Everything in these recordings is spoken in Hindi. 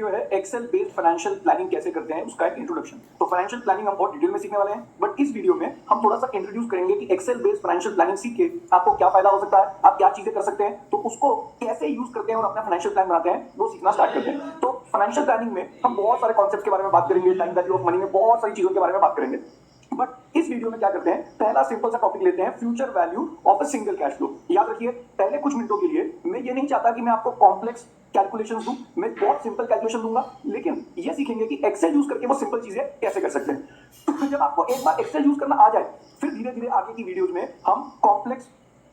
वीडियो है एक्सेल बेस्ड फाइनेंशियल प्लानिंग कैसे करते हैं उसका एक इंट्रोडक्शन। तो फाइनेंशियल प्लानिंग हम बहुत डिटेल में सीखने वाले हैं, बट इस वीडियो में हम थोड़ा सा इंट्रोड्यूस करेंगे कि एक्सेल बेस्ड फाइनेंशियल प्लानिंग सीख के आपको क्या फायदा हो सकता है, आप क्या चीजें कर सकते हैं, तो उसको कैसे यूज करते हैं और अपना फाइनेंशियल प्लान बनाते हैं वो सीखना स्टार्ट करते हैं। तो फाइनेंशियल प्लानिंग में हम बहुत सारे कॉन्सेप्ट के बारे में बात करेंगे, टाइम वैल्यू ऑफ मनी में बहुत सारी चीजों के बारे में बात करेंगे। बट इस वीडियो में क्या करते हैं, पहला सिंपल सा टॉपिक लेते हैं, future value of a single cash flow. याद रखिए, पहले कुछ मिनटों के लिए मैं ये नहीं चाहता कि मैं आपको कॉम्प्लेक्स कैलकुलेशंस दूं, मैं बहुत सिंपल कैलकुलेशन दूंगा, लेकिन ये सीखेंगे कि एक्सेल यूज करके वो सिंपल चीजें कैसे कर सकते हैं। जब आपको एक बार एक्सेल यूज करना आ जाए, फिर धीरे धीरे आगे की वीडियोज में हम कॉम्प्लेक्स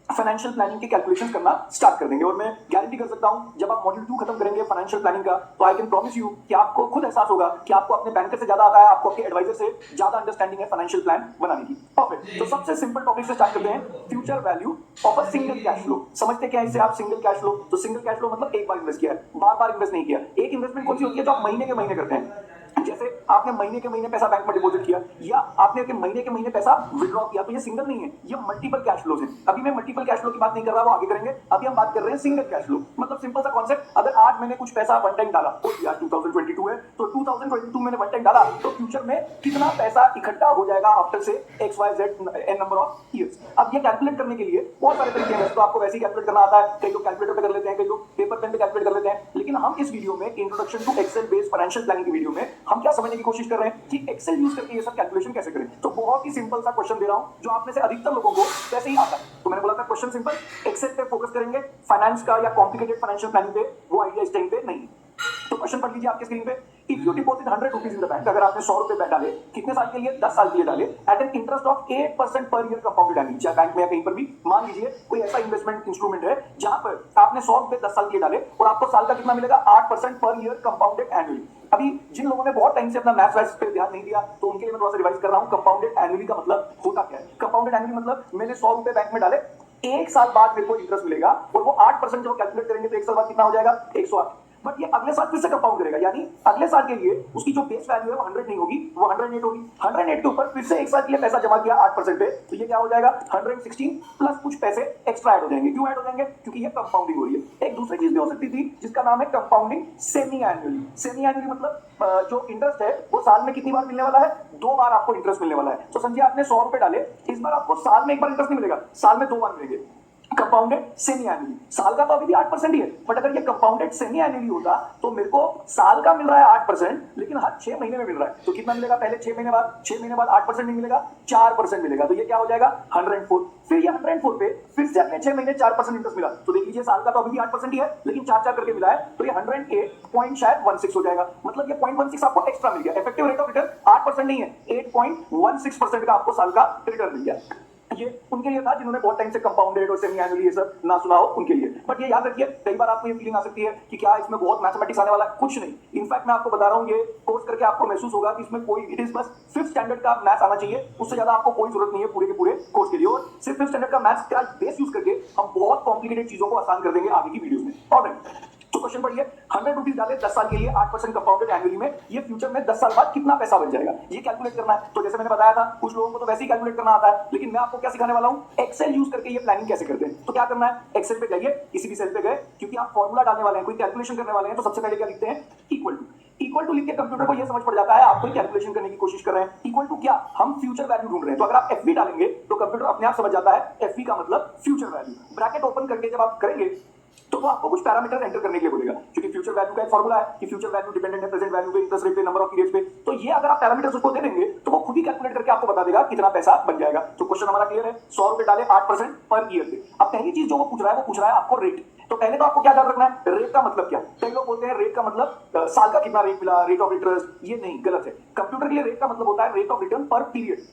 फाइनेंशियल प्लानिंग के कैलकुलेशंस करना स्टार्ट कर देंगे। और मैं गारंटी कर सकता हूं, जब आप मॉड्यूल 2 खत्म करेंगे फाइनेंशियल प्लानिंग का, तो आई कैन प्रॉमिस यू कि आपको खुद एहसास होगा कि आपको अपने बैंकर से ज्यादा आता है, आपको अपने एडवाइजर से ज्यादा अंडरस्टैंडिंग है फाइनेंशियल प्लान बनाने की। परफेक्ट। तो सबसे सिंपल टॉपिक से स्टार्ट करते हैं, future value of a single cash flow. समझते क्या है इससे आप, सिंगल कैश फ्लो? तो सिंगल कैश फ्लो मतलब एक बार इन्वेस्ट किया है, बार बार इन्वेस्ट नहीं किया। एक इन्वेस्टमेंट कौन सी होती है जो आप महीने के महीने करते हैं, जैसे आपने महीने के महीने पैसा बैंक में डिपॉजिट किया या आपने महीने के महीने पैसा विड्रॉ किया, तो ये सिंगल नहीं है, ये मल्टीपल कैश फ्लोज हैं। अभी मैं मल्टीपल कैश फ्लो की बात नहीं कर रहा, वो आगे करेंगे। अभी हम बात कर रहे हैं सिंगल कैश फ्लो। मतलब सिंपल सा कॉन्सेप्ट, अगर आज मैंने कुछ पैसा वन टाइम डाला, तो यार 2022 है, तो 2022 मैंने वन टाइम डाला, तो फ्यूचर में कितना पैसा इकट्ठा हो जाएगा आफ्टर से XYZ n number of years. अब ये कैलकुलेट करने के लिए बहुत सारे तरीके हैं। तो आपको वैसे ही कैलकुलेट करना आता है, कई लोग कैलकुलेटर पे कर लेते हैं, कई लोग पेपर पेन पे कैलकुलेट कर लेते हैं, लेकिन हम इस वीडियो में introduction to Excel based financial planning की वीडियो में हम क्या समझने की कोशिश कर रहे हैं कि एक्सेल यूज करके ये सब कैलकुलेशन कैसे करें। तो बहुत ही सिंपल सा क्वेश्चन दे रहा हूं जो आप में से अधिकतर लोगों को वैसे ही आता है। तो मैंने बोला था क्वेश्चन सिंपल, एक्सेल पे फोकस करेंगे, फाइनेंस का या कॉम्प्लिकेटेड फाइनेंशियल प्लानिंग पे वो आइडिया इस टाइम पे नहीं। तो क्वेश्चन पढ़ लीजिए आपके स्क्रीन पे, if you deposit 100 rupees in the bank, अगर आपने 100 रुपए डाले, कितने साल के लिए? 10 साल के लिए डाले, eight an interest of 8% per year compounded annually. चाहे बैंक में या कहीं पर भी, मान लीजिए कोई ऐसा इन्वेस्टमेंट इंस्ट्रूमेंट है जहां पर आपने 100 रुपए 10 साल के लिए डाले और आपको साल का कितना मिलेगा? 8% पर ईयर कंपाउंडेड एनुअली। अभी जिन लोगों ने बहुत टाइम से अपना मैथ्स वैथ्स पे ध्यान नहीं दिया, तो उनके लिए मैं थोड़ा सा रिवाइज कर रहा हूं, कंपाउंडेड एनुअली का मतलब होता क्या है। कंपाउंडेड एनुअली मतलब मैंने 100 रुपए बैंक में डाले, एक साल बाद मेरे को इंटरेस्ट मिलेगा, और वो 8% जब कैलकुलेट करेंगे तो एक साल बाद कितना हो जाएगा? 108। बट ये अगले साल फिर से कंपाउंड करेगा, यानी अगले साल के लिए उसकी जो बेस वैल्यू है वो 100 नहीं होगी, वो 108 होगी। 108 के ऊपर फिर से एक साल के लिए पैसा जमा किया 8% पे, तो ये क्या हो जाएगा? 116 प्लस कुछ पैसे एक्स्ट्रा ऐड हो जाएंगे। क्यों ऐड हो जाएंगे? क्योंकि ये कंपाउंडिंग हो रही है। एक दूसरी चीज भी हो सकती थी जिसका नाम है compounding semi annually. Semi annually मतलब जो इंटरेस्ट है वो साल में कितनी बार मिलने वाला है? 2 बार आपको इंटरेस्ट मिलने वाला है। तो समझिए आपने 100 रुपए डाले, इस बार आपको साल में एक बार इंटरेस्ट नहीं मिलेगा, साल में 2 बार मिलेंगे। कंपाउंडेड सेमी एनुअली, साल का तो अभी भी 8% ही है, बट अगर ये कंपाउंडेड सेमी एनुअली होता तो मेरे को साल का मिल रहा है 8%, लेकिन हर 6 महीने में मिल रहा है, तो कितना मिलेगा? पहले 6 महीने बाद, 6 महीने बाद 8% नहीं मिलेगा, 4% मिलेगा, तो ये क्या हो जाएगा? 104। फिर ये 104 पे फिर से अगले 6 महीने 4% इंटरेस्ट मिला, तो देख लीजिए साल का तो अभी भी 8% ही है, लेकिन 4 करके मिला है, तो ये 108 पॉइंट शायद 16 हो जाएगा। मतलब ये 0.16 आपको एक्स्ट्रा मिल गया। इफेक्टिव रेट ऑफ रिटर्न 8% नहीं है, 8.16% का आपको साल का रिटर्न मिल गया। ये उनके लिए था जिन्होंने बहुत टाइम से कंपाउंडेड और सेमी एनुअली ये सब ना सुना हो, उनके लिए। बट ये याद रखिए, कई बार आपको ये फीलिंग आ सकती है कि क्या इसमें बहुत मैथमेटिक्स आने वाला है। कुछ नहीं, इनफैक्ट मैं आपको बता रहा हूं, ये कोर्स करके आपको महसूस होगा कि इसमें कोई, इट इज बस 5th स्टैंडर्ड का मैथ्स आना चाहिए, उससे ज्यादा आपको कोई जरूरत नहीं है पूरे के पूरे कोर्स के लिए। और सिर्फ 5th स्टैंडर्ड का मैथ्स का बेस यूज करके हम बहुत कॉम्प्लिकेटेड चीजों को आसान कर देंगे आगे की वीडियोस में। ऑलराइट, तो क्वेश्चन पढ़िए, 100 रुपीज डाले 10 साल के लिए, 8% कंपाउंडेड एनुअली में, ये फ्यूचर में 10 साल बाद कितना पैसा बन जाएगा, ये कैलकुलेट करना है। तो जैसे मैंने बताया था, कुछ लोगों को तो वैसे ही कैलकुलेट करना आता है, लेकिन मैं आपको क्या सिखाने वाला हूं, एक्सेल यूज करके ये प्लानिंग कैसे करते हैं। तो क्या करना है, एक्सेल पे जाइए, किसी भी सेल पे गए, क्योंकि आप फॉर्मूला डालने वाले हैं, कोई कैलकुलेशन करने वाले हैं, तो सबसे पहले क्या लिखते हैं? Equal to. इक्वल टू लिख के कंप्यूटर को ये समझ पड़ जाता है आप कोई कैलकुलेशन करने की कोशिश कर रहे हैं। इक्वल टू क्या? हम फ्यूचर वैल्यू ढूंढ रहे हैं। तो अगर आप एफवी डालेंगे तो कंप्यूटर अपने आप समझ जाता है एफवी का मतलब फ्यूचर वैल्यू। ब्रैकेट ओपन करके जब आप करेंगे तो वो आपको कुछ पैरामीटर एंटर करने के लिए बोलेगा, क्योंकि फ्यूचर वैल्यू का एक फॉर्मूला है कि फ्यूचर वैल्यू डिपेंडेंट है प्रेजेंट वैल्यू पे, इंटरेस्ट रेट पे, नंबर ऑफ पीरियड्स पे। तो ये अगर आप पैरामीटर्स उसको दे देंगे तो वो खुद ही कैलकुलेट करके आपको बता देगा कितना पैसा बन जाएगा। तो क्वेश्चन हमारा क्लियर है, 100 रुपए डाले 8% पर ईयर पे। अब पहली चीज जो वो पूछ रहा है, वो पूछ रहा है आपको रेट। तो पहले तो आपको क्या याद रखना है, रेट का मतलब क्या? कई लोग बोलते हैं रेट का मतलब साल का कितना रेट मिला, रेट ऑफ इंटरेस्ट। ये नहीं, गलत है। कंप्यूटर के लिए रेट का मतलब होता है रेट ऑफ रिटर्न पर पीरियड।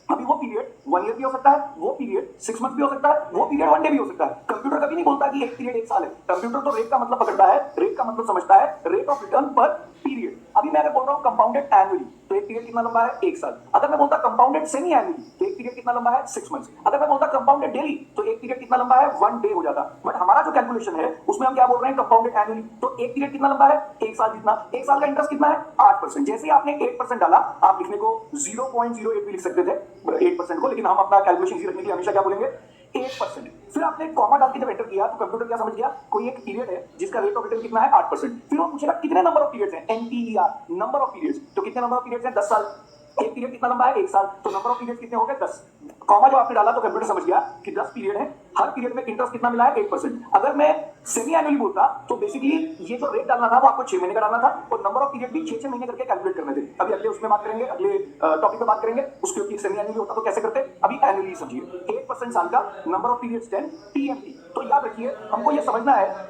अभी वो पीरियड 1 ईयर भी हो सकता है, वो पीरियड 6 मंथ भी हो सकता है, वो पीरियड 1 डे भी हो सकता है। कंप्यूटर कभी नहीं बोलता कि एक पीरियड 1 साल है। कंप्यूटर तो रेट का मतलब पकड़ता है, रेट का मतलब समझता है रेट ऑफ रिटर्न पर पीरियड। अभी मैं अगर बोल रहा हूं कंपाउंडेड एनुअली, तो एक पीरियड कितना लंबा है? 1 साल। अगर मैं बोलता कंपाउंडेड सेमी एनुअली, तो एक पीरियड कितना लंबा है? 6 मंथ्स। अगर मैं बोलता कंपाउंडेड डेली, तो एक पीरियड कितना लंबा है? 1 डे हो जाता। बट हमारा जो कैलकुलेशन है उसमें हम क्या बोल रहे हैं? Compounded annually. तो एक पीरियड कितना लंबा है? 1 साल जितना। 1 साल का इंटरेस्ट कितना है? 8%। जैसे ही आपने 8% डाला, आप लिखने को 0.08 भी लिख सकते थे 8% को, लेकिन हम अपना कैलकुलेशन इजी रखने के लिए हमेशा क्या बोलेंगे? 8%। फिर आपने कॉमा डाल के जब एंटर किया तो कंप्यूटर क्या समझ गया, कोई एक पीरियड है जिसका रेट ऑफ रिटर्न कितना है 8%। फिर वो पूछेगा कितने नंबर ऑफ पीरियड्स हैं, एनपीईआर, नंबर ऑफ पीरियड्स। तो कितने नंबर ऑफ पीरियड्स हैं, 10 साल। एक पीरियड कितना लंबा है, 1 साल, तो नंबर ऑफ पीरियड कितने हो गए 10। कॉमा जब आपने डाला तो कंप्यूटर समझ गया कि 10 पीरियड है, हर पीरियड में इंटरेस्ट कितना मिला है, 8%। अगर मैं सेमी एनुअली बोलता तो बेसिकली ये जो रेट डालना था वो आपको 6 महीने का डालना था, और नंबर ऑफ पीरियड भी 6-6 महीने करके कैलकुलेट करने थे। अभी अगले उसमें बात करेंगे, अगले टॉपिक पे बात करेंगे उसके ऊपर। सेमी एनुअली होता तो कैसे करते, अभी एनुअली समझिए। 8% साल का, नंबर ऑफ पीरियड्स 10, टीएमटी। तो याद रखिए हमको ये समझना है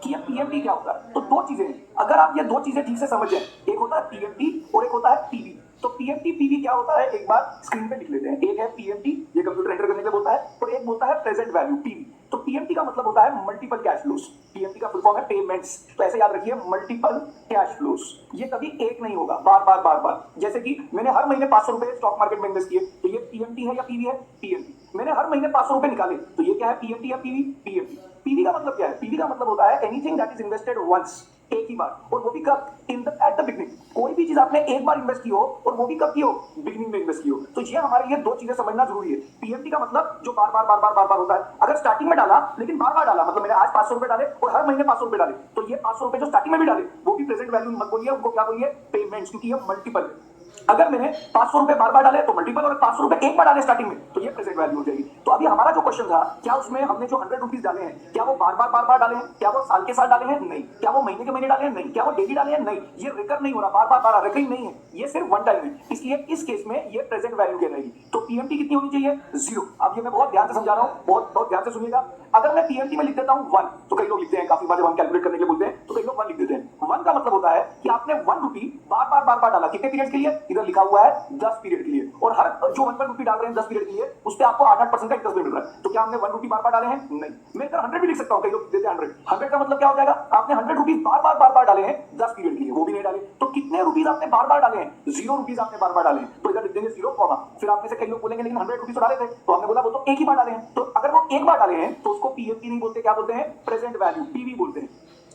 कि ये पीएमटी क्या होता है। तो दो चीजें हैं, अगर आप ये दो चीजें ठीक से समझ जाए, एक होता है पीएमटी और एक होता है पीवी। तो पीएमटी पीवी क्या होता है एक बार स्क्रीन पे लिख लेते हैं। एक है पीएमटी, ये कंप्यूटर एंटर करने के लिए बोलता है, और एक बोलता है प्रेजेंट वैल्यू, पीवी। तो पीएमटी का मतलब होता है मल्टीपल कैश फ्लोस। पीएमटी का फुल फॉर्म है पेमेंट्स। तो ऐसे याद रखिए, मल्टीपल कैश फ्लोस। ये कभी एक नहीं होगा, बार बार बार बार। जैसे कि मैंने हर महीने 500 रुपए स्टॉक मार्केट में इन्वेस्ट किए, तो ये पीएमटी है या पीवी है, पीएमटी। मैंने हर महीने 500 रुपए निकाले, तो ये क्या है, पीएमटी या पीवी, पीएमटी। पीवी का मतलब क्या है, पीवी का मतलब होता है anything that is invested once, एक ही बार, और वो भी कब, in the at the beginning. कोई भी चीज आपने एक बार इन्वेस्ट की हो, और वो भी कब की हो, बिगिनिंग में इन्वेस्ट की हो। तो ये हमारे लिए दो चीजें समझना जरूरी है। पीएमटी का मतलब जो बार बार बार बार बार बार होता है। अगर स्टार्टिंग में डाला लेकिन बार बार डाला, मतलब मैंने आज 500 रुपए डाले और हर महीने 500 रुपए डाले, तो ये 500 रुपए जो स्टार्टिंग में भी डाले वो भी प्रेजेंट वैल्यू मत बोलिए, उनको क्या बोलिए, पेमेंट्स, क्योंकि ये मल्टीपल है। अगर मैंने 500 रुपए बार बार डाले तो मल्टीपल, और 500 रुपए एक बार डाले स्टार्टिंग में, तो ये प्रेजेंट वैल्यू हो जाएगी। तो अभी हमारा जो क्वेश्चन था, क्या उसमें हमने जो 100 रुपीज डाले हैं, क्या वो बार बार डाले हैं, क्या वो साल के साल डाले हैं, नहीं। क्या वो महीने के महीने डाले हैं, नहीं। क्या वो डेली डाले हैं, नहीं। ये रिकर नहीं हो रहा, बार बार रिकरिंग नहीं है, ये सिर्फ वन टाइम है। इसलिए इस केस में ये प्रेजेंट वैल्यू कहलाएगी। तो पीएमटी कितनी होनी चाहिए, 0। अब ये मैं बहुत ध्यान से समझा रहा हूं, बहुत ध्यान से सुनिएगा। अगर मैं पीएमटी में लिख देता हूं 1, तो कई लोग लिखते हैं, काफी बार जब हम कैलकुलेट करने के लिए बोलते हैं तो कई लोग 1 लिख देते हैं। 1 का मतलब होता है कि आपने 1 रुपी बार बार डाला, कितने पीरियड के लिए, इधर लिखा हुआ है 10 पीरियड के लिए, और हर जो 1 रुपी डाल रहे हैं 10 पीरियड के लिए, उस पर आपको 8% का इंटरेस्ट मिल रहा है। तो क्या हमने 1 रुपी बार डाले हैं, नहीं। मैं इधर 100 भी लिख सकता हूं, कई लोग देते हैं 100 का मतलब क्या हो जाएगा, आपने 100 रुपीज बार बार डाले हैं 10 पीरियड के लिए, वो भी नहीं डाले। तो कितने रुपीज आपने बार बार डाले हैं, 0 रुपीज आपने बार बार डाले हैं, तो इधर लिख देंगे 0 कॉमा। फिर आपने से कई लोग बोलेंगे लेकिन 100 रुपीज तो डाले थे, तो हमने बोला वो तो एक ही बार डाले हैं। तो अगर वो एक बार डाले हैं तो उसको पीएमटी नहीं बोलते, क्या बोलते हैं, प्रेजेंट वैल्यू, पीवी बोलते हैं।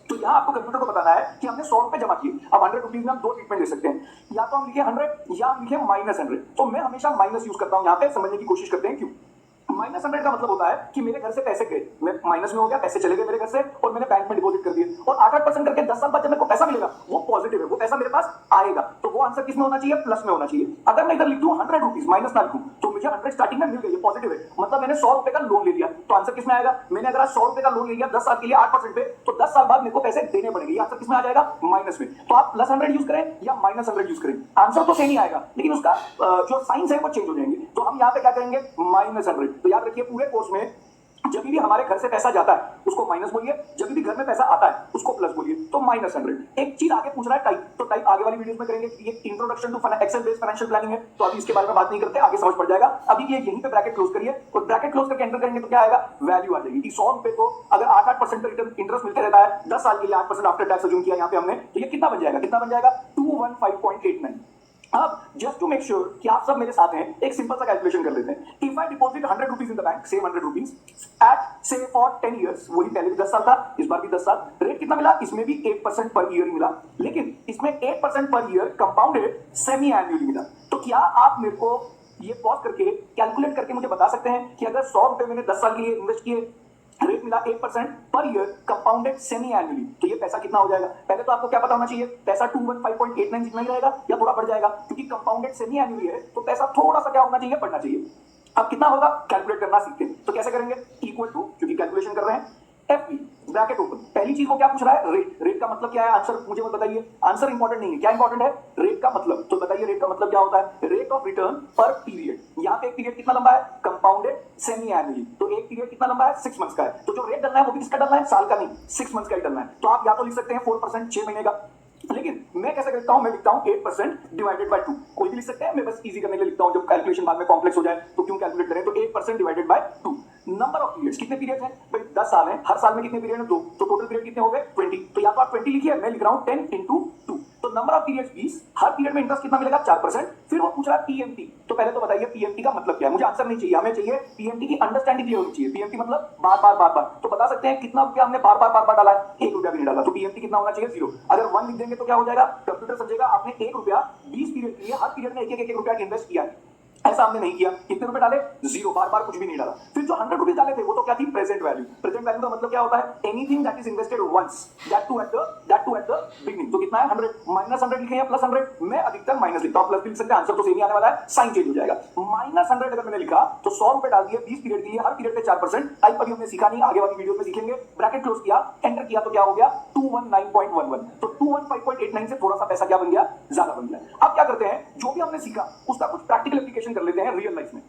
तो यहाँ आपको कंप्यूटर को बताना है कि हमने 100 रुपए जमा किए। अब 100 रुपीज में हम दो ट्रीटमेंट ले सकते हैं, या तो हम लिखे 100 या हम लिखे -100। तो मैं हमेशा माइनस यूज करता हूं, यहाँ पे समझने की कोशिश करते हैं क्यों। -100 का मतलब होता है कि मेरे घर से पैसे गए, मैं माइनस में हो गया, पैसे चले गए मेरे घर से, और मैंने बैंक में डिपॉजिट कर दिए, और 8% करके 10 साल बाद जब मेरे को पैसा मिलेगा वो पॉजिटिव है, वो पैसा मेरे पास आएगा। तो वो आंसर किस में होना चाहिए, प्लस में होना चाहिए। अगर मैं इधर लिख दूं 100 रुपीज, माइनस ना लिखूं, तो मुझे 100 स्टार्टिंग में मिल गई, पॉजिटिव है, मतलब मैंने 100 रुपए का लोन ले लिया। तो आंसर किस में आएगा, मैंने अगर 100 रुपए का लोन ले लिया 10 साल के लिए 8% पे, तो 10 साल बाद मेरे को पैसे देने पड़ेंगे। आंसर किस में आ जाएगा, माइनस में। तो आप +100 यूज करें या -100 यूज करें, आंसर तो सेम ही आएगा, लेकिन उसका जो साइंस है वो चेंज हो जाएंगे। तो हम यहाँ पे क्या करेंगे, -100। तो याद रखिए पूरे कोर्स में जब भी हमारे घर से पैसा जाता है उसको माइनस बोलिए, जब भी घर में पैसा आता है उसको प्लस बोलिए। तो -100। एक चीज आगे पूछ रहा है टाइप, तो टाइप आगे वाली वीडियोस में करेंगे। ये introduction to Excel based financial planning है, तो अभी इसके बारे में बात नहीं करते, आगे समझ पड़ जाएगा। अभी ये यहीं पे ब्रैकेट क्लोज करिए, और ब्रैकेट क्लोज करके एंटर करेंगे तो क्या आएगा, वैल्यू आ जाएगी कि 100 रुपए को अगर 8% का रिटर्न इंटरेस्ट मिलते रहता है 10 साल के लिए, 8% आफ्टर टैक्स अज्यूम किया यहाँ पे हमने, तो ये कितना बन जाएगा, 215.89। अब जस्ट टू मेक श्योर कि आप सब मेरे साथ हैं, एक सिंपल सा कैलकुलेशन कर लेते हैं। If I deposit 100 rupees in the bank, same 100 rupees at से फॉर 10 इयर्स, वही पहले भी 10 साल था, इस बार भी 10 साल, रेट कितना मिला, इसमें भी 8% पर ईयर मिला, लेकिन इसमें 8% per year compounded semi annually मिला। तो क्या आप मेरे को ये पॉज करके कैलकुलेट करके मुझे बता सकते हैं कि अगर 100 रुपए मैंने 10 साल के लिए इन्वेस्ट किए, रेट मिला 8% per year compounded semi annually, तो ये पैसा कितना हो जाएगा। पहले तो आपको क्या पता होना चाहिए, पैसा 215.89 जितना ही रहेगा या थोड़ा बढ़ जाएगा, क्योंकि कंपाउंडेड सेमी एनुअली है तो पैसा थोड़ा सा क्या होना चाहिए, बढ़ना चाहिए। अब कितना होगा, कैलकुलेट करना सीखते हैं। तो कैसे करेंगे, इक्वल टू, क्योंकि कैलकुलेशन कर रहे हैं, एफ ब्रैकेट ओपन। पहली चीज वो क्या पूछ रहा है, रेट। रेट का मतलब क्या है, आंसर मुझे मत बताइए, आंसर इंपॉर्टेंट नहीं है, क्या इंपॉर्टेंट है, रेट का मतलब। तो बताइए रेट का मतलब क्या होता है, रेट ऑफ रिटर्न पर पीरियड। यहाँ पे एक पीरियड कितना लंबा है, कंपाउंडेड सेमी एनुअली, तो एक पीरियड कितना लंबा है, 6 मंथ्स का है। तो जो रेट डलना है वो भी किसका डलना है, साल का नहीं, 6 मंथ्स का ही डलना है। तो आप या तो लिख सकते हैं 4%, 6 महीने का, लेकिन मैं कैसे लिखता हूं, मैं लिखता हूं 8% डिवाइडेड बाय 2। कोई भी लिख सकते हैं, मैं बस इजी करने के लिए लिखता हूं, जब कैलकुलेशन बाद में कॉम्प्लेक्स हो जाए तो क्यों कैलकुलेट करें। तो 8% divided by 2। Number of periods, कितने पीरियड्स हैं भाई, 10 साल हैं, हर साल में कितने पीरियड हैं, 2, तो टोटल पीरियड कितने हो गए, 20। तो या तो आप 20 लिखिए, मैं लिख रहा हूं 10 into 2। तो number of periods 20, her period में इंटरेस्ट कितना मिलेगा, 4%। फिर वो पूछ रहा है पीएमटी। तो पहले तो बताइए पीएमटी का मतलब क्या है, मुझे आंसर नहीं चाहिए, हमें चाहिए पीएमटी की अंडरस्टैंडिंग क्लियर होनी चाहिए। पीएमटी मतलब बार बार। तो बता सकते हैं कितना रुपया हमने बार बार डाला है, 1 रुपया भी नहीं डाला, तो पीएमटी कितना होना चाहिए, 0। अगर 1 लिख देंगे तो क्या हो जाएगा, कंप्यूटर समझेगा आपने 1 रुपया 20 पीरियड के लिए हर पीरियड में एक रुपया इन्वेस्ट किया है। ऐसा हमने नहीं किया। कितने रुपए डाले? जीरो, बार बार कुछ भी नहीं डाला। फिर जो 100 रुपीज डाले थे वो तो क्या थी? Present value. प्रेजेंट वैल्यू का मतलब क्या होता है? Anything that is invested once, that too at the beginning. तो कितना है? 100 माइनस 100 लिखे या प्लस 100? मैं अधिकतर माइनस लिखता हूं, प्लस भी लिख सकते हैं, आंसर तो सेम ही आने वाला है, साइन चेंज हो जाएगा। माइनस 100 अगर मैंने लिखा तो 100 रुपए डाल दिए 20 पीरियड के लिए, हर पीरियड पे 4%। टाइप अभी हमने सीखा नहीं, आगे वाली वीडियो में सीखेंगे। ब्रैकेट क्लोज किया, एंटर किया तो क्या हो गया? 219.11। तो 215.89 से थोड़ा सा पैसा क्या बन गया? ज्यादा बन गया। अब क्या करते हैं, जो भी हमने सीखा उसका कुछ प्रैक्टिकल एप्लीकेशन कर लेते हैं रियल लाइफ में।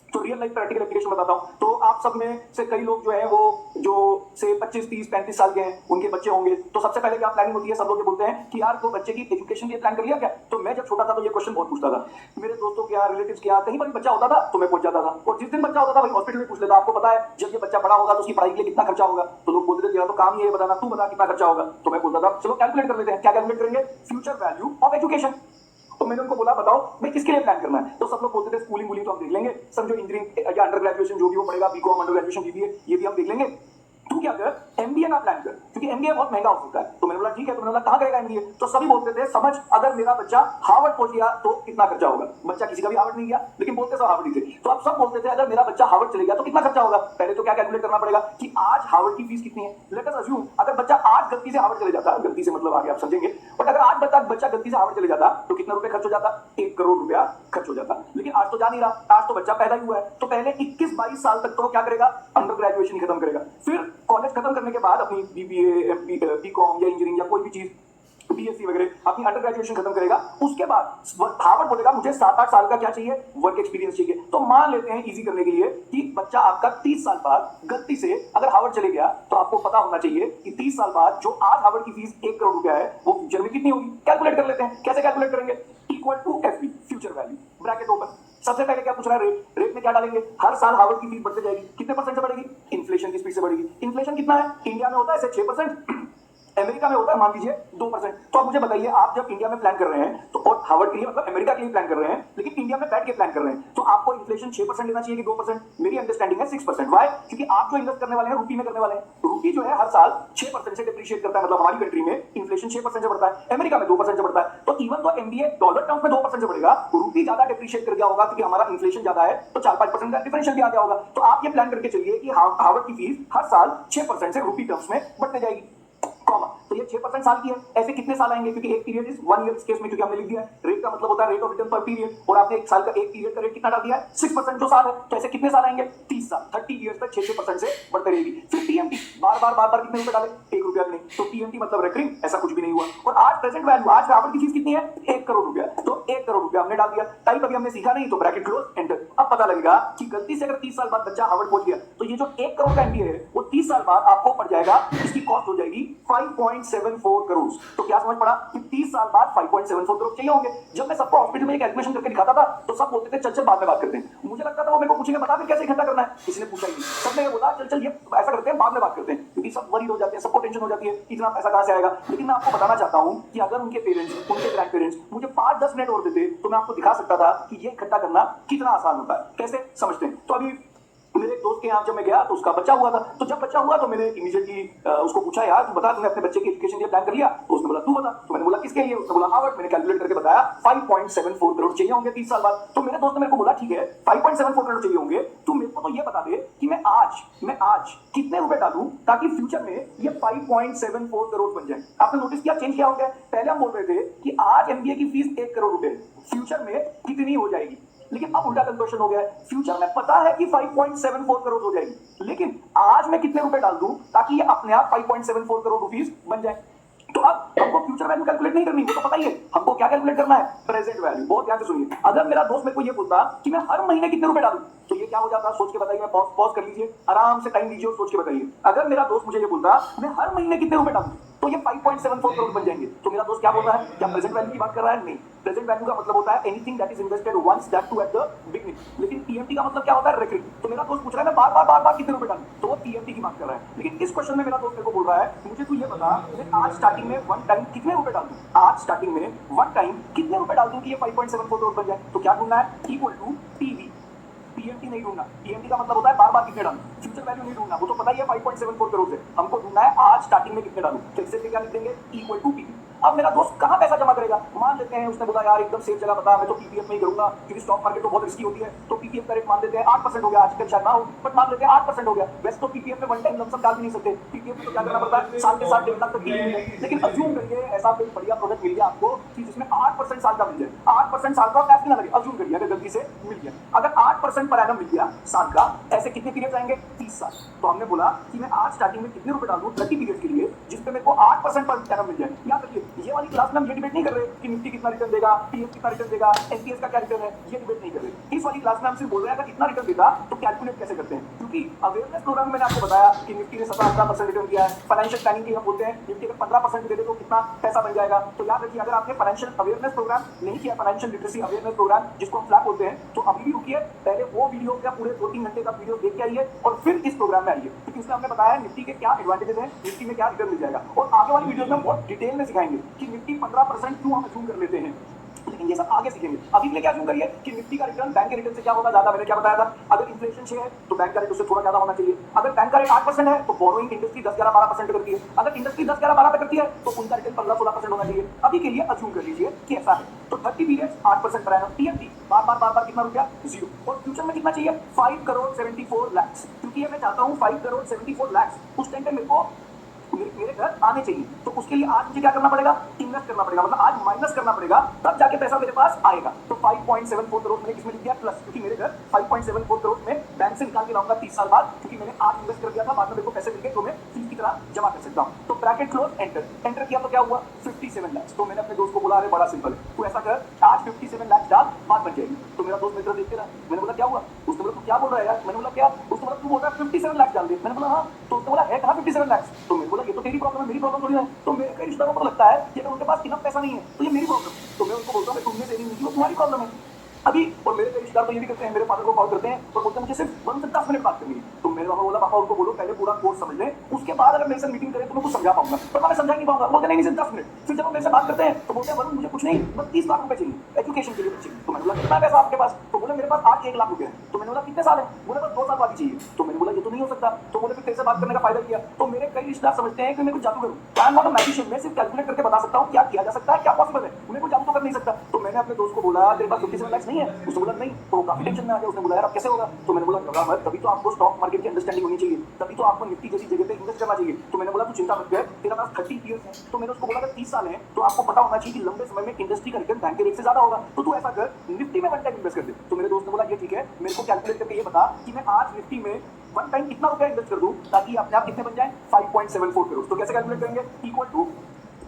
तो रियल लाइफ प्रैक्टिकल एप्लीकेशन बताता हूं। तो आप सब में से कई लोग जो है वो जो से 25 30 35 साल के हैं, उनके बच्चे होंगे। तो सबसे पहले क्या प्लानिंग होती है? सब लोग ये बोलते हैं कि यार तो बच्चे की एजुकेशन के लिए प्लान कर लिया क्या? तो मैं जब छोटा था तो ये क्वेश्चन बहुत पूछता था मेरे दोस्तों के यहाँ, रिलेटिव्स के यहाँ, कहीं पर बच्चा होता था तो मैं पहुंच जाता था। और जिस दिन बच्चा होता था भाई हॉस्पिटल में पूछ लेता, आपको पता है जब ये बच्चा बड़ा होगा तो उसकी पढ़ाई के लिए कितना खर्चा होगा? तो लोग बोलते थे तेरा तो काम ही है बताना, तू बता कितना खर्चा होगा। तो मैं बोलता था चलो कैलकुलेट कर लेते हैं। क्या कैलकुलेट करेंगे? Future value of education. तो मैंने उनको बोला बताओ भाई किसके लिए प्लान करना है? तो सब लोग बोलते थे स्कूलिंग वूलिंग तो हम देख लेंगे, समझो इंजीनियरिंग या अंडर ग्रेजुएशन जो भी वो पड़ेगा, बीकॉम, अंडर ग्रेजुएशन, बीबीए, ये भी हम देख लेंगे। तू क्या कर, एमबीए का प्लान कर, क्योंकि एमबीए बहुत महंगा हो सकता है। तो मैंने बोला ठीक है। तो मैंने बोला कहां करेगा एमबीए? तो सभी बोलते थे समझ अगर मेरा बच्चा हार्वर्ड पहुंच गया तो कितना खर्चा होगा? बच्चा किसी का भी हार्वर्ड नहीं गया, लेकिन बोलते सब हार्वर्ड ही थे। तो आप सब बोलते थे अगर मेरा बच्चा हार्वर्ड चले गया तो कितना खर्चा होगा? पहले तो क्या कैलकुलेट करना पड़ेगा कि आज हार्वर्ड की फीस कितनी है। लेट अस अज्यूम अगर बच्चा आज गलती से हार्वर्ड चले जाता, गलती से मतलब आगे आप समझेंगे, बट अगर आज बच्चा गलती से हार्वर्ड चले जाता तो कितना रुपए खर्च हो जाता? 1 करोड़ रुपया खर्च हो जाता। लेकिन आज तो जा नहीं रहा, आज तो बच्चा पैदा ही हुआ है। तो पहले 21-22 साल तक तो क्या करेगा? अंडर ग्रेजुएशन ही खत्म करेगा। फिर कॉलेज खत्म करने के बाद अपनी बीबीए, बीकॉम या इंजीनियरिंग या कोई भी चीज, बीएससी वगैरह अपनी अंडर ग्रेजुएशन खत्म करेगा। उसके बाद हार्वर्ड बोलेगा मुझे 7-8 साल का क्या चाहिए? वर्क एक्सपीरियंस चाहिए। तो मान लेते हैं इजी करने के लिए कि बच्चा आपका 30 साल बाद गलती से अगर हार्वर्ड चले गया, तो आपको पता होना चाहिए कि 30 साल बाद जो आज हार्वर्ड की फीस 1 करोड़ रुपया है वो फ्यूचर में कितनी होगी? कैलकुलेट कर लेते हैं। कैसे कैलकुलेट करेंगे? Equal to FV, future value, bracket open. सबसे पहले क्या पूछ रहा है? रेट। रेट में क्या डालेंगे? हर साल हार्वर्ड की फीस बढ़ती जाएगी। कितने परसेंट से बढ़ेगी? इन्फ्लेशन की स्पीड से बढ़ेगी। इन्फ्लेशन कितना है? इंडिया में होता है 6%, अमेरिका में होता है मान लीजिए 2%। तो आप मुझे बताइए, आप जब इंडिया में प्लान कर रहे हैं तो, और हार्वर्ड के लिए मतलब अमेरिका के लिए प्लान कर रहे हैं, लेकिन इंडिया में बैठ के प्लान कर रहे हैं, तो आपको इन्फ्लेशन 6% लेना चाहिए कि 2%? मेरी अंडरस्टैंडिंग है 6%। व्हाई? क्योंकि आप जो इन्वेस्ट करने वाले हैं रूपी में करने वाले हैं। रूपी जो है हर साल 6% से डिप्रिशिएट करता है, मतलब हमारी कंट्री में इन्फ्लेशन 6% से बढ़ता है, अमेरिका में 2% से बढ़ता है। तो इवन तो एमबीए डॉलर टर्म्स में 2% से बढ़ेगा, रूपी ज्यादा डिप्रिशिएट कर गया होगा क्योंकि हमारा इन्फ्लेशन ज्यादा है, तो 4-5% का डिफरेंशियल भी आ गया होगा। तो आप ये प्लान करके चलिए कि हार्वर्ड की फीस हर साल 6% से रूपी टर्म्स में बढ़ते जाएगी, कॉमा। तो ये 6% साल की है। ऐसे कितने साल आएंगे? क्योंकि एक पीरियड इज 1 ईयर इस केस में, क्योंकि हमने लिख दिया है रेट का मतलब होता है रेट ऑफ रिटर्न पर पीरियड, और आपने एक साल का एक पीरियड का रेट कितना डाल दिया है? 6% जो साल है। तो ऐसे कितने साल आएंगे? 30 साल, 30 ईयर्स तक 6% से बढ़ते रहेगी। फिर टीएमटी बार बार कितने रुपए डाले? 1 रुपया भी नहीं। तो टीएमटी मतलब रेकरिंग, ऐसा कुछ भी नहीं हुआ। और आज प्रेजेंट वैल्यू, आज हार्वर्ड की फीस कितनी है? 1 करोड़ रुपया। तो 1 करोड़ रुपया हमने डाल दिया। टाइप अभी हमने सीखा नहीं, तो ब्रैकेट क्लोज, एंटर। अब पता लगेगा कि गलती से अगर 30 साल बाद बच्चा हार्वर्ड पहुंच गया तो ये जो 1 करोड़ का एमबीए है वो 30 साल बाद आपको पड़ जाएगा, इसकी कॉस्ट हो जाएगी 5.74 करोड़। तो क्या समझ पड़ा कि 30 साल बाद 5.74 करोड़ चाहिए होंगे। जब मैं सबको हॉस्पिटल में कैलकुलेशन करके दिखाता था तो सब बोलते थे चल चल बाद में बात करते हैं। मुझे लगता था वो मेरे को पूछेंगे बता फिर कैसे इकट्ठा करना है, किसी ने पूछा ही नहीं। सबने बोला चल चल ये ऐसा करते हैं बाद में बात करते हैं, क्योंकि सब वरीड हो जाते हैं, सबको टेंशन हो जाती है इतना पैसा कहां से आएगा। लेकिन मैं आपको बताना चाहता हूं कि अगर उनके पेरेंट्स, उनके ग्रैंड पेरेंट्स मुझे 5-10 मिनट और देते तो मैं आपको दिखा सकता था कि ये इकट्ठा करना कितना आसान होता है। कैसे समझते हैं? तो अभी मेरे दोस्त के यहाँ जब मैं गया तो उसका बच्चा हुआ था। तो जब बच्चा हुआ तो मैंने इमीडिएटली उसको पूछा यार तू बता तूने अपने बच्चे की एजुकेशन के लिए प्लान कर लिया? तो उसने बोला तू बता। तो मैंने बोला किसके लिए? उसने बोला हार्वर्ड। मैंने कैलकुलेट करके बताया 5.74 करोड़ चाहिए होंगे 30 साल बाद। तो मेरे दोस्त ने मेरे को बोला ठीक है 5.74 करोड़ चाहिए होंगे, तू मेरे को तो ये बता दे कि मैं आज कितने रुपए डालूं ताकि फ्यूचर में ये 5.74 करोड़ बन जाए। आपने नोटिस किया चेंज क्या हो गया? पहले हम बोल रहे थे कि आज एमबीए की फीस 1 करोड़ रुपए, फ्यूचर में कितनी हो जाएगी, लेकिन अब उल्टा कन्वर्शन हो गया है। फ्यूचर में पता है कि 5.74 करोड़ हो जाएगी, लेकिन आज मैं कितने रुपए डाल दूं ताकि ये अपने आप 5.74 करोड़ रुपीस बन जाए। तो अब हमको फ्यूचर वैल्यू कैलकुलेट नहीं करनी, वो तो पता ही है। हमको क्या कैलकुलेट करना है? Present value. बहुत ध्यान से सुनिए। अगर मेरा दोस्त मेरे को ये बोलता कि मैं हर महीने कितने रुपए डालूं, तो ये क्या हो जाता? सोच के बताइए। मैं पॉज कर लीजिए, आराम से टाइम लीजिए और सोच के बताइए। अगर मेरा दोस्त मुझे ये बोलता मैं हर महीने कितने रुपए डालूं, तो ये 5.74 करोड़ बन जाएंगे। तो मेरा दोस्त क्या बोल रहा है? क्या प्रेजेंट वैल्यू की बात कर रहा है? नहीं। प्रेजेंट वैल्यू का मतलब होता है anything that is invested once, that too at the beginning. लेकिन पीएमटी का मतलब क्या होता है? रिकरिंग। तो मेरा दोस्त पूछ रहा है मैं बार-बार कितने रुपए डालूं, तो वो पीएमटी की बात कर रहा है। लेकिन इस क्वेश्चन में मेरा दोस्त मेरे को बोल रहा है मुझे तू ये बता मैं आज स्टार्टिंग में वन टाइम कितने रुपए डाल दूं, आज स्टार्टिंग में वन टाइम कितने रुपए डाल दूं कि ये 5.74 करोड़ बन जाए। तो क्या ढूंढना है? Equal to PV. पीएमटी नहीं ढूंढना। पीएमटी का मतलब होता है बार-बार कितने डालूं, फ्यूचर वैल्यू नहीं ढूंढना, वो तो पता ही है 5.74 करोड़ से। हमको ढूंढना है आज स्टार्टिंग में कितने डालूं। तो इससे क्या लिख देंगे? Equal to PV. अब मेरा दोस्त कहाँ पैसा जमा करेगा? मान लेते हैं उसने बोला यार एकदम सेफ जगह बता, मैं तो पीपीएफ में ही करूंगा क्योंकि स्टॉक मार्केट तो बहुत रिस्की होती है। तो पीपीएफ का रेट मान लेते हैं 8% हो गया, आजकल शायद ना हो बट मान लेते हैं 8% हो गया। वैसे तो पीपीएफ में वन टाइम लमसम डाल भी नहीं सकते, पीपीएफ में तो क्या करना पड़ता है, साल के साथ 1.5 लाख तक की लिमिट है। लेकिन अज्यूम करिए ऐसा कोई बढ़िया प्रोडक्ट मिल गया आपको कि जिसमें 8% साल का मिल जाए, 8% साल का टैक्स भी ना लगे। अज्यूम करिए अगर गलती से मिल गया, अगर 8% पर एनम मिल गया साल का, ऐसे कितने पीरियड आएंगे? 30 साल। तो हमने बोला कि मैं आज स्टार्टिंग में कितने रुपए डाल दूं 30 पीरियड के लिए जिसपे मेरे को 8% पर एनम मिल जाए। याद रखिए ये वाली क्लास में हम ये डिबेट नहीं कर रहे कि निफ्टी कितना रिटर्न देगा, पीएफ कितना रिटर्न देगा, एनपीएस का क्या रिटर्न है, ये डिबेट नहीं कर रहे। इस वाली क्लास में हम सिर्फ बोल रहे हैं अगर इतना रिटर्न देगा तो कैलकुलेट कैसे करते हैं। क्योंकि अवेयरनेस प्रोग्राम में मैंने आपको बताया कि निफ्टी ने 17-18% रिटर्न दिया है। फाइनेंशियल प्लानिंग की हम बोलते हैं निफ्टी अगर 15% दे दे तो कितना पैसा बन जाएगा। तो याद रखिए अगर आपने फाइनेंशियल अवेयरनेस प्रोग्राम नहीं किया, फाइनेंशियल लिटरेसी अवेयरनेस प्रोग्राम जिसको हम फ्लैप बोलते हैं, तो अभी भी रुकिए, पहले वो वीडियो का पूरे 2-3 घंटे का वीडियो देख के आइए और फिर इस प्रोग्राम में आइए क्योंकि इसमें हमने बताया निफ्टी के क्या एडवांटेजेस हैं, निफ्टी में क्या रिटर्न मिल जाएगा। और आगे वाली वीडियो में हम बहुत डिटेल में सिखाएंगे कि निफ्टी 15% क्यों हम अज्यूम कर लेते हैं, लेकिन ये सब आगे सीखेंगे। अभी के लिए क्या अज्यूम करिए कि निफ्टी का रिटर्न बैंक के रिटर्न से क्या होगा ज्यादा। मैंने क्या बताया था, अगर इन्फ्लेशन 6 है तो बैंक का रेट उससे थोड़ा ज्यादा होना चाहिए। अगर बैंक का रेट 8% है तो बोरोइंग इंडस्ट्री 10-11-12% करती है। अगर इंडस्ट्री 10-11-12 पे करती है तो उनका रिटर्न 15-16% होना चाहिए। अभी के लिए अज्यूम कर लीजिए कि ऐसा है। तो 30 पीरियड्स 8% पर एनम, टीएमटी बार-बार कितना रुपया? 0। और फ्यूचर में कितना चाहिए? 5 करोड़ 74 लाख। क्योंकि मैं चाहता हूं 5 करोड़ 74 लाख उस टाइम पे मेरे को मेरे घर आने चाहिए। तो उसके लिए आज मुझे क्या करना पड़ेगा? इन्वेस्ट करना पड़ेगा, मतलब आज माइनस करना पड़ेगा, तब जाके पैसा मेरे पास आएगा। तो 5.74 करोड़ मैंने किसमें लिख दिया? प्लस, क्योंकि मेरे घर 5.74 करोड़ में बैंक से निकाल के लाऊंगा 30 साल बाद, क्योंकि मैंने आज इन्वेस्ट कर दिया था, बाद में मेरे को पैसे मिल गए तो मैं फीस की तरह जमा कर सकता हूँ। तो ब्रैकेट क्लोज, एंटर किया तो क्या हुआ? 57 लाख। तो मैंने अपने दोस्त को बोला अरे बड़ा सिंपल है, तू ऐसा कर आज 57 लाख डाल, बात बन जाएगी। तो मेरा दोस्त मेरे देखते रहा, मैंने बोला क्या हुआ? उसने बोला तू क्या बोल रहा है यार? मैंने बोला क्या? उसने बोला तू बोल रहा है 57 लाख डाल दे। मैंने बोला हाँ। तो उसने बोला है कहाँ 57 लाख? तो मैंने बोला ये तो तेरी प्रॉब्लम है, मेरी प्रॉब्लम थोड़ी है। तो मेरे कई रिश्तेदारों को लगता है कि अगर उनके पास इनफ पैसा नहीं है तो ये मेरी प्रॉब्लम। तो मैं उनको बोलता हूँ तुमने सेविंग नहीं की, वो तुम्हारी प्रॉब्लम है अभी। और मेरे कई रिश्तेदार तो ये भी करते हैं, मेरे फादर को कॉल करते हैं और बोलते हैं मुझे सिर्फ 1 से 10 मिनट बात करनी है। तो मेरे पापा बोला पापा उनको बोलो पहले पूरा कोर्स समझ लें, उसके बाद अगर मेरे से मीटिंग करें तो मैं कुछ समझा पाऊंगा। पर मैं समझा नहीं पाऊंगा। बोलते नहीं सिर्फ 10 मिनट। फिर जब मेरे से बात करते हैं तो बोलते हैं वरुण मुझे कुछ नहीं बस 30 लाख रुपए चाहिए एजुकेशन के लिए बच्चे। तो मैंने बोला कितना पैसा आपके पास? तो बोले मेरे पास आज 1 लाख रुपए है। तो मैंने बोला कितने साल है? बोले बस 2 साल बाद चाहिए। तो मैंने बोला ये तो नहीं हो सकता। तो बोले फिर तेरे से बात करने का फायदा किया। तो मेरे कई रिश्तेदार समझते हैं कि मैं कुछ जादू करूं। I am not a magician, मैं सिर्फ कैलकुलेट करके बता सकता हूं क्या किया जा सकता है, क्या पॉसिबल है। मैं कुछ जादू तो कर नहीं सकता। तो मैंने अपने दोस्त को बोला तेरे पास 57 लाख नहीं है? उसने बोला नहीं। तो काफी टेंशन में आ गया। उसने बोला यार अब कैसे होगा? तो मैंने बोला घबरा मत, तभी तो आपको स्टॉक मार्केट की अंडरस्टैंडिंग होनी चाहिए, तभी तो आपको निफ्टी जैसी जगह पे इन्वेस्ट करना चाहिए। तो मैंने बोला तू चिंता मत कर, तेरा पास 30 ईयर्स है। तो मैंने उसको बोला अगर 30 साल है तो आपको पता होना चाहिए कि लंबे समय में इंडस्ट्री का रिटर्न बैंक के रेट से ज्यादा होगा। तो तू ऐसा कर निफ्टी में वन टाइम इन्वेस्ट कर दे। तो मेरे दोस्त ने बोला ये ठीक है, मेरे को कैलकुलेट करके ये बता कि मैं आज निफ्टी में वन टाइम कितना रुपया इन्वेस्ट कर दूं ताकि अपने आप कितने बन जाए? 5.74 करोड़। तो कैसे कैलकुलेट करेंगे? इक्वल टू,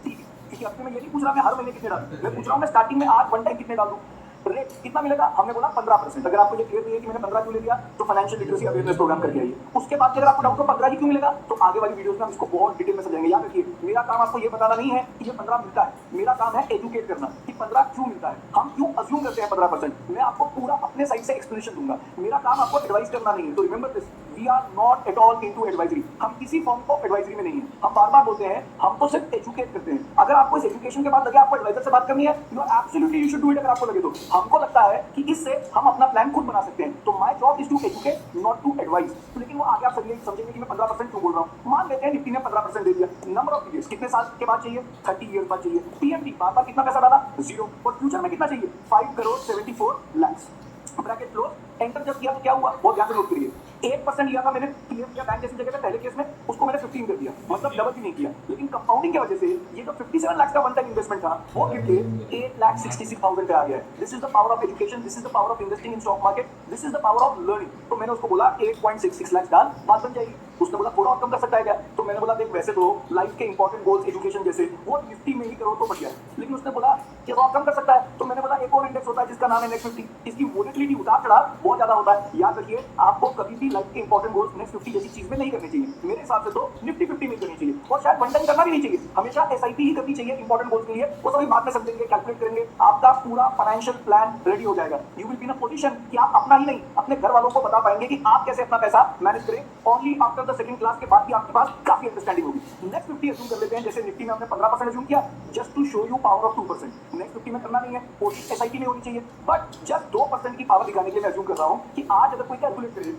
क्योंकि अब मैं ये नहीं पूछ रहा मैं हर महीने कितने डालूं, मैं पूछ रहा हूं मैं स्टार्टिंग में आज वन टाइम कितने डाल दूं। रेट कितना मिलेगा? हमने बोला 15%। अगर आपको ये क्लियर नहीं है कि मैंने 15 क्यों ले लिया तो फाइनेंशियल लिटरेसी अवेयरनेस प्रोग्राम करके आइए। उसके बाद अगर आपको डाउट हो 15 ही क्यों मिलेगा तो आगे वाली वीडियोस में हम इसको बहुत डिटेल में समझेंगे। याद रखिए मेरा काम आपको ये बताना नहीं है कि ये 15 मिलता है, मेरा काम है एजुकेट करना कि 15 क्यों मिलता है, हम क्यों अज्यूम करते हैं 15%। मैं आपको पूरा अपने साइड से एक्सप्लेनेशन दूंगा। मेरा काम आपको एडवाइस करना नहीं है। तो remember this, we are not at all into advisory. हम किसी फॉर्म ऑफ एडवाइजरी में नहीं है। हम बार-बार बोलते हैं हम तो सिर्फ एजुकेट करते हैं। अगर आपको इस एजुकेशन के बाद लगे आपको एडवाइजर से बात करनी है, you are absolutely you should do it. अगर आपको लगे तो हमको लगता है कि इससे हम अपना प्लान खुद बना सकते हैं। तो my job is to educate not to advise. लेकिन वो आगे आप समझेंगे कि मैं 15% क्यों बोल रहा हूं। मान लेते हैं निफ्टी ने 15% दे दिया, नंबर ऑफ पीरियड्स कितने साल के बाद चाहिए? 30 ईयर्स बाद चाहिए। पीएमटी बार-बार कितना पैसा डाला? 0। और फ्यूचर में कितना चाहिए? 5 crore 74 lakh. Bracket close, enter जब किया तो क्या हुआ? बहुत ध्यान से नोट करिए। 8% लिया था मैंने पीएफ या बैंक जैसी जगह पे पहले केस में, उसको मैंने 15 कर दिया, मतलब डबल भी नहीं किया। लेकिन कंपाउंडिंग की वजह से ये जो 57 लाख का वन टाइम इन्वेस्टमेंट था वो गिर के 8,66,000 पे आ गया है। This is the power of education, this is the power of investing in stock market, this is the power of learning. तो मैंने उसको बोला 8.66 लाख डाल, बात बन जाएगी। उसने बोला थोड़ा और कम कर सकता है क्या? तो मैंने बोला देख वैसे तो लाइफ के इंपॉर्टेंट गोल्स एजुकेशन जैसे वो निफ्टी में ही करो तो बढ़िया है, लेकिन उसने बोला कि और कम कर सकता है। तो मैंने बोला एक और इंडेक्स होता है जिसका नाम है नेक्स्ट 50, इसकी वोलेटिलिटी उतार चढ़ाव बहुत ज्यादा होता है। याद रखिए आपको कभी भी लाइफ के इंपॉर्टेंट गोल्स नेक्स्ट 50 जैसी चीज में नहीं करनी चाहिए। मेरे हिसाब से तो निफ्टी 50 में करनी चाहिए, और शायद वन टाइम करना भी नहीं चाहिए, हमेशा एसआईपी ही करनी चाहिए इंपॉर्टेंट गोल्स के लिए। वो सभी बाद में समझेंगे, कैलकुलेट करेंगे, आपका पूरा फाइनेंशियल प्लान रेडी हो जाएगा। You will be in a position कि आप अपना ही नहीं अपने घर वालों को बता पाएंगे कि आप कैसे अपना पैसा मैनेज करें। Only after the second class के बाद आपके पास काफी अंडरस्टैंडिंग होगी। नेक्स्ट 50 अज्यूम कर लेते हैं, जैसे निफ्टी में हमने 15% अज्यूम किया, just to show you power of 2%। Next 50 में करना नहीं है, कोशिश एसआईपी में होनी चाहिए, बट जस्ट 2% की पावर दिखाने के लिए मैं अज्यूम कर रहा हूं कि आज अगर कोई कैलकुलेट करे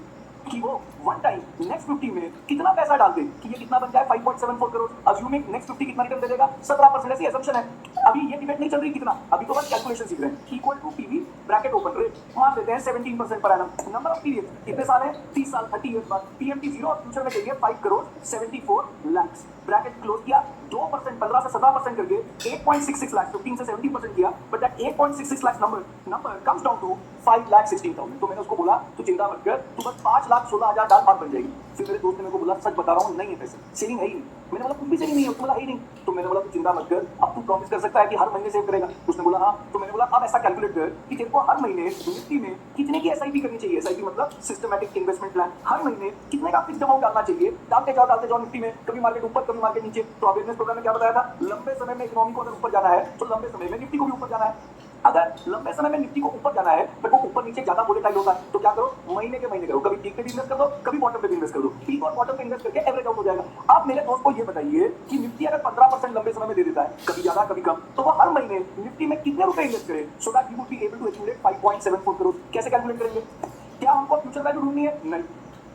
कि वो वन टाइम नेक्स्ट 50 में कितना पैसा डाल दे कि ये कितना बन जाए 5.74 करोड़। अज्यूमिंग नेक्स्ट 50 कितना रिटर्न दे देगा 17%, ऐसी असम्पशन है। अभी ये डिबेट नहीं चल रही कितना, अभी तो बस कैलकुलेशन सीख रहे हैं। Equal to PV bracket open rate मान लेते हैं 17% per annum. Number of period कितने साल है 30 साल 30 ईयर्स बाद। पीएमटी जीरो और फ्यूचर में चाहिए 5 करोड़ 74 लाख। ब्रैकेट क्लोज किया 2% 15 से 17% करके 8.66 लाख 15 से 70% किया, but that 8.66 lakh number comes down to 5,16,000। तो मैंने उसको बोला तू चिंता मत कर, तू बस 5,16,000 डाल बात बन जाएगी। फिर मेरे दोस्त ने मेरे को बोला सच बता रहा हूँ नहीं है पैसे, सेविंग है ही नहीं। मैंने बोला कुछ भी सेविंग नहीं है, उसने बोला है ही नहीं। तो मैंने बोला तू चिंता मत कर, अब तू प्रॉमिस कर सकता है कि हर महीने सेव करेगा। उसने बोला हाँ। तो मैंने बोला अब ऐसा कैलकुलेट कर कि तेरे को हर महीने निफ्टी में कितने की एसआईपी करनी चाहिए। एसआईपी मतलब सिस्टमैटिक इन्वेस्टमेंट प्लान। हर महीने कितने का फिक्स्ड अमाउंट डालना चाहिए। डालते जाओ निफ्टी में, कभी मार्केट ऊपर कभी मार्केट नीचे। तो अवेयरनेस प्रोग्राम में क्या बताया था, लंबे समय में इकोनॉमी को अगर ऊपर जाना है तो लंबे समय में निफ्टी को भी ऊपर जाना है। अगर लंबे समय में निफ्टी को ऊपर जाना है बट वो ऊपर नीचे ज्यादा वोलेटाइल होता है तो क्या करो, महीने के महीने करो। कभी पीक पे भी इन्वेस्ट कर दो, कभी बॉटम पे भी इन्वेस्ट कर दो। पीक और बॉटम पे इन्वेस्ट करके एवरेज आउट हो जाएगा। आप मेरे दोस्त को ये बताइए कि निफ्टी अगर 15% लंबे समय में दे देता है, कभी ज्यादा कभी कम, तो वो हर महीने निफ्टी में कितने रुपए इन्वेस्ट करे so that you would be able to accumulate 5.74 crore. कैसे कैलकुलेट करेंगे? क्या हमको फ्यूचर वैल्यू ढूंढनी है? नहीं,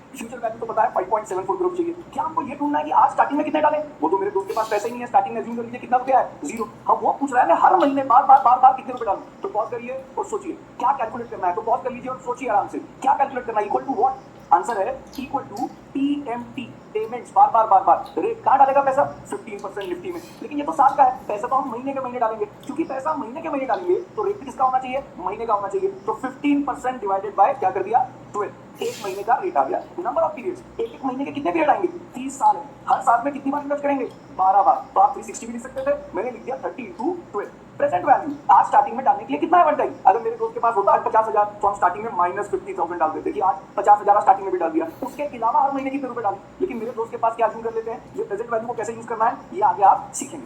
फ्यूचर वैल्यू तो पता है 5.74 करोड़ चाहिए। क्या हमको ये ढूंढना है कि आज स्टार्टिंग में कितने डालें? वो तो मेरे दोस्त के पास पैसे ही नहीं है। स्टार्टिंग में अज्यूम कर लीजिए कितना रुपया है, जीरो। हम वो पूछ रहा है मैं हर महीने बार बार कितने रुपए डालूं। तो पॉज करिए और सोचिए क्या कैलकुलेट करना है। तो पॉज कर लीजिए और सोचिए आराम से क्या कैलकुलेट करना है। Equal to what? आंसर है इक्वल टू पीएमटी, पेमेंट्स। बार रेट कहाँ डालेगा पैसा? 15% निफ्टी में। लेकिन ये तो साल का है, पैसा तो हम महीने के महीने डालेंगे। क्योंकि पैसा महीने के महीने डालेंगे तो रेट किसका होना चाहिए? महीने का होना चाहिए। तो 15% डिवाइडेड बाय क्या कर दिया 12, एक महीने का रेट आ गया। नंबर ऑफ पीरियड्स, एक महीने के कितने पीरियड आएंगे? 30 साल है। हर साल में कितनी बार इन्वेस्ट करेंगे? 12 बार। तो आप 360 भी लिख सकते थे, मैंने लिख दिया 30 × 12। प्रेजेंट वैल्यू आज स्टार्टिंग में डालने के लिए कितना है वन टाइम? अगर मेरे दोस्त के पास होता है 50,000 तो हम स्टार्टिंग में -50,000 डाल देते कि आज 50,000 स्टार्टिंग में भी डाल दिया। उसके अलावा हर महीने कितने रुपए डालें? लेकिन मेरे दोस्त के पास क्या अज्यूम कर लेते हैं, ये प्रेजेंट वैल्यू को कैसे यूज करना है ये आगे आप सीखेंगे।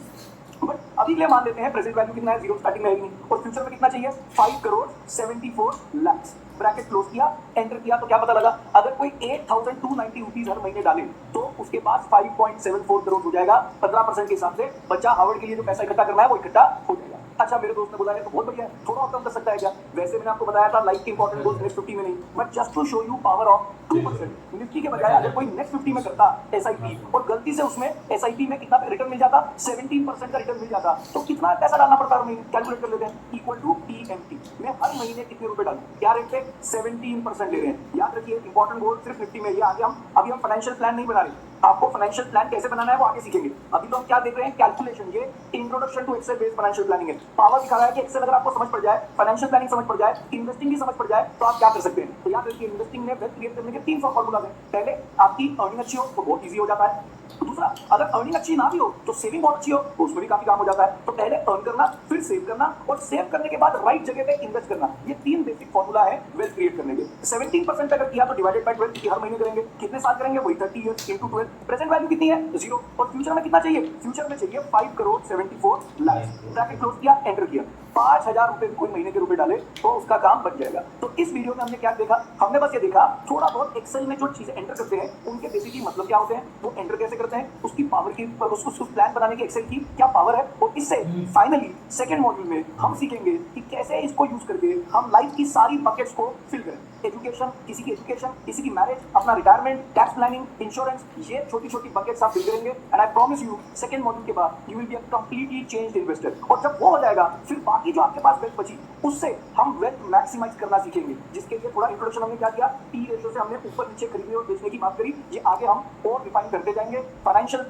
बट अभी के लिए मान लेते हैं प्रेजेंट वैल्यू कितना है, जीरो स्टार्टिंग में है नहीं। और फ्यूचर में कितना चाहिए? 5 करोड़ 74 लाख। ब्रैकेट क्लोज किया, एंटर किया तो क्या पता लगा, अगर कोई 8,290 रुपीज हर महीने डाले तो उसके पास 5.74 करोड़ हो जाएगा। 15% के हिसाब से बच्चा हार्वर्ड के लिए जो पैसा इकट्ठा करना है वो इकट्ठा हो जाएगा। अच्छा, मेरे दोस्त ने बोला है तो बहुत बढ़िया है, थोड़ा और कम कर सकता है क्या? वैसे मैंने आपको बताया था लाइफ के इंपॉर्टेंट गोल्स नेक्स्ट 50 में नहीं, but just to show you power of 2%। Nifty के बजाय अगर कोई नेक्स्ट 50 में करता एसआईपी और गलती से उसमें एसआईपी में कितना रिटर्न मिल जाता, 17% का रिटर्न मिल जाता, तो कितना पैसा डालना पड़ता है महीने? कैलकुलेट कर लेते हैं। इक्वल टू पीएमटी, मैं हर महीने कितने रुपए डालूं? क्या रेट पे? 17% ले रहे हैं। याद रखिए इंपॉर्टेंट गोल सिर्फ निफ्टी में। ये आगे हम अभी फाइनेंशियल प्लान नहीं बना रहे, आपको फाइनेंशियल प्लान कैसे बनाना है वो आगे सीखेंगे। अभी तो हम क्या देख रहे हैं, कैलकुलेशन। ये introduction to Excel based financial planning है। पावर दिखा रहा है कि एक्सेल अगर आपको समझ पड़ जाए, फाइनेंशियल प्लानिंग समझ पड़ जाए, इन्वेस्टिंग भी समझ पड़ जाए तो आप क्या कर सकते हैं। तो याद रखिए इन्वेस्टिंग में वेल्थ क्रिएट करने के 3 फॉर्मूला हैं। पहले आपकी अर्निंग अच्छी हो तो बहुत ईजी हो जाता है। दूसरा, अगर अर्निंग अच्छी ना भी हो तो सेविंग बहुत अच्छी हो तो उसमें भी काफी काम हो जाता है। तो पहले अर्न करना, फिर सेव करना, और सेव करने के बाद राइट जगह पे इन्वेस्ट करना। ये 3 बेसिक फॉर्मूला है वेल्थ क्रिएट करने के। 17% अगर किया तो डिवाइडेड बाय 12, हर महीने करेंगे। कितने साल करेंगे? वही 30 ईयर्स इंटू 12। प्रेजेंट वैल्यू कितनी है? 0। और फ्यूचर में कितना चाहिए? फ्यूचर में चाहिए 5 करोड़ 74 लाख। ब्रैकेट क्लोज किया, एंटर किया। 5,000 रुपए कोई महीने के रुपए डाले तो उसका काम बन जाएगा। तो इस वीडियो में हमने क्या देखा? हमने बस ये देखा थोड़ा बहुत एक्सेल में जो चीजें एंटर करते हैं उनके बेसिकली मतलब क्या होते हैं, वो एंटर कैसे करते हैं, उसकी पावर की, उसको प्लान बनाने की एक्सेल की क्या पावर है। और इससे फाइनली सेकंड मॉड्यूल में हम सीखेंगे कि कैसे इसको यूज करके हम लाइफ की सारी बकेट्स को फिल करें। एजुकेशन, किसी की एजुकेशन, किसी की मैरिज, अपना रिटायरमेंट, टैक्स प्लानिंग, इंश्योरेंस, ये छोटी छोटी बकेट्स आप फिल करेंगे। And I promise you second module के बाद you will be a completely changed investor. और जब वो हो जाएगा फिर बाकी जो आपके पास वेल्थ बची उससे हम वेल्थ मैक्सिमाइज करना सीखेंगे। जिसके लिए थोड़ा इंट्रोडक्शन हमने क्या किया, पी रेशियो से हमने ऊपर नीचे खरीदने और बेचने की बात करी। ये आगे हम और रिफाइन करते जाएंगे। फाइनेंशियल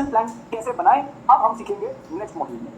प्लान कैसे बनाएं अब हम सीखेंगे नेक्स्ट मॉड्यूल में।